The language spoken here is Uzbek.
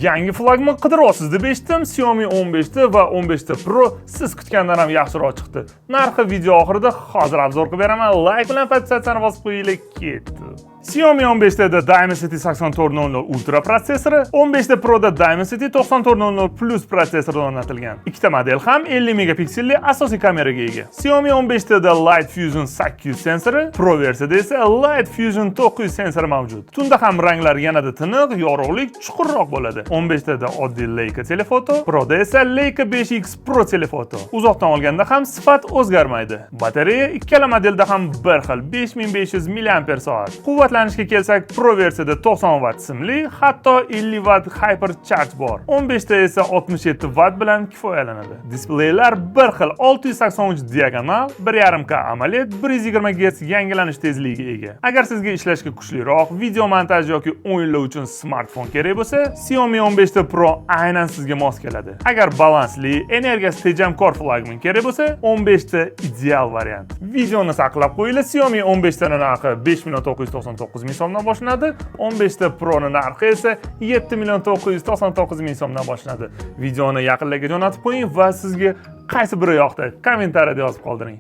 Yangi flagman qidiryapsiz deb eshitdim. Xiaomi 15 va 15 Pro siz kutgandan ham yaxshiroq chiqdi. Narxi video oxirida hozir obzor qilib beraman. Like bilan podpisatsiyani bosib qo'yinglar, ketdi. Xiaomi 15 da Dimensity 8400 Ultra protsessori, 15 Pro da Dimensity 9400 Plus protsessori o'rnatilgan. Ikkita model ham 50 megapikselli asosiy kameraga ega. Xiaomi 15 da Light Fusion 800 sensori, Pro versiyada esa Light Fusion 900 sensori mavjud. Tunda ham ranglar yanada tiniq, yorug'lik chuqurroq bo'ladi. 15 da oddiy Leica telefoto, Pro da esa Leica 5X Pro telefoto. Uzoqdan olganda ham sifat o'zgarmaydi. Batareya ikkala modelda ham bir xil 5500 mAh. Quvvatlanishga kelsak, Pro versiyada 90 Watt simli, hatto 50 Watt Hypercharge bor. 15 da esa 67 Watt bilan kifoyalanadi. Displeylar bir xil 683 diagonal, 1.5K AMOLED, 120 Hz yangilanish tezligiga ega. Agar sizga ishlashga kuchliroq video montaj yoki o'yinlar uchun smartfon kerak bo'lsa, Xiaomi 15 Pro aynan sizga mos keladi. Agar balansli, energiyasi tejamkor flagman kerak bo'lsa, 15 ideal variant. Videoni saqlab qo'yinglar. Xiaomi 15 ning narxi 5.999 ming so'mdan boshlanadi. 15 Pro ning narxi esa 7.999 ming so'mdan boshlanadi. Videoni yaqinlarga jo'natib qo'ying va sizga qaysi biri yoqdi? Kommentariyada yozib qoldiring.